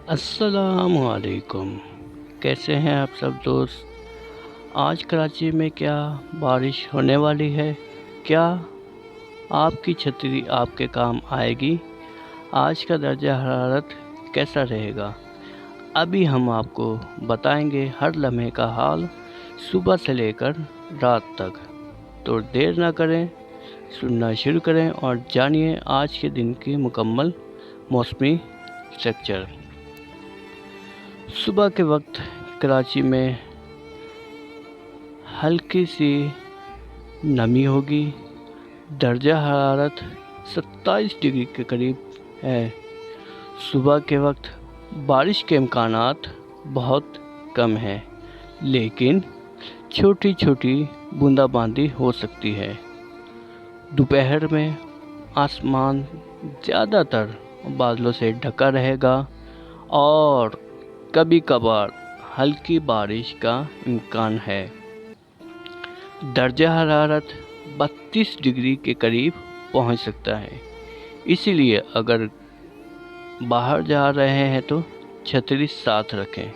अस्सलाम वालेकुम। कैसे हैं आप सब दोस्त? आज कराची में क्या बारिश होने वाली है? क्या आपकी छतरी आपके काम आएगी? आज का दर्जा हरारत कैसा रहेगा? अभी हम आपको बताएंगे हर लम्हे का हाल, सुबह से लेकर रात तक। तो देर ना करें, सुनना शुरू करें और जानिए आज के दिन की मुकम्मल मौसमी स्ट्रक्चर। सुबह के वक्त कराची में हल्की सी नमी होगी। दर्जा हरारत 27 डिग्री के करीब है। सुबह के वक्त बारिश के इम्कानात बहुत कम हैं, लेकिन छोटी छोटी बूंदाबांदी हो सकती है। दोपहर में आसमान ज़्यादातर बादलों से ढका रहेगा और कभी कभार हल्की बारिश का इम्कान है। दर्जा हरारत 32 डिग्री के करीब पहुंच सकता है, इसीलिए अगर बाहर जा रहे हैं तो छतरी साथ रखें।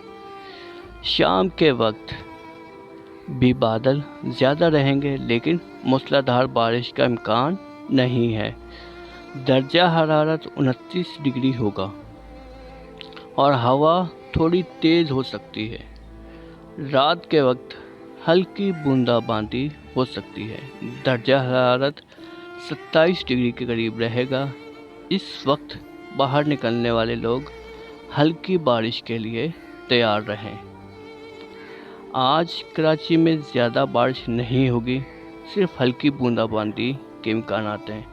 शाम के वक्त भी बादल ज़्यादा रहेंगे, लेकिन मूसलाधार बारिश का इम्कान नहीं है। दर्जा हरारत 29 डिग्री होगा और हवा थोड़ी तेज़ हो सकती है। रात के वक्त हल्की बूंदाबांदी हो सकती है। दर्जा हरारत 27 डिग्री के करीब रहेगा। इस वक्त बाहर निकलने वाले लोग हल्की बारिश के लिए तैयार रहें। आज कराची में ज़्यादा बारिश नहीं होगी, सिर्फ हल्की बूंदाबांदी के इम्कानात हैं।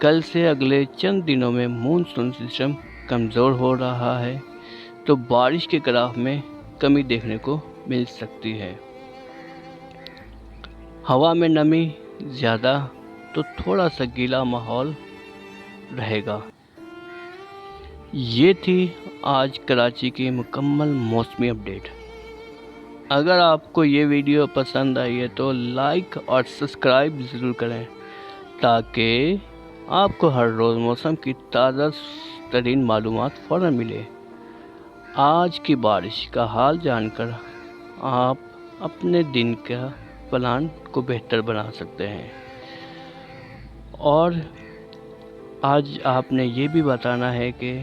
कल से अगले चंद दिनों में मानसून सिस्टम कमज़ोर हो रहा है, तो बारिश के ग्राफ में कमी देखने को मिल सकती है। हवा में नमी ज़्यादा, तो थोड़ा सा गीला माहौल रहेगा। ये थी आज कराची की मुकम्मल मौसमी अपडेट। अगर आपको ये वीडियो पसंद आई है तो लाइक और सब्सक्राइब ज़रूर करें, ताकि आपको हर रोज़ मौसम की ताज़ा तरीन मालूमात फ़ौरन मिले। आज की बारिश का हाल जानकर आप अपने दिन का प्लान को बेहतर बना सकते हैं। और आज आपने ये भी बताना है कि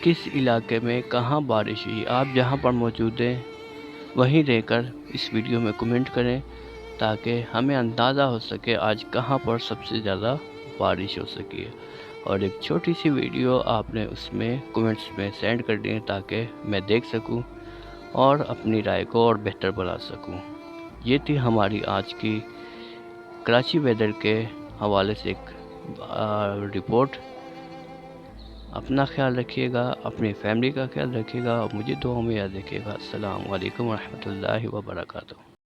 किस इलाके में कहाँ बारिश हुई। आप जहाँ पर मौजूद हैं वहीं रहकर इस वीडियो में कमेंट करें, ताकि हमें अंदाज़ा हो सके आज कहाँ पर सबसे ज़्यादा बारिश हो सकी है। और एक छोटी सी वीडियो आपने उसमें कमेंट्स में सेंड कर दी, ताकि मैं देख सकूं और अपनी राय को और बेहतर बना सकूं। ये थी हमारी आज की कराची वेदर के हवाले से एक रिपोर्ट। अपना ख्याल रखिएगा, अपनी फैमिली का ख्याल रखिएगा और मुझे दुआ में याद रखिएगा। अस्सलाम वालेकुम रहमतुल्लाहि व बरकातहू।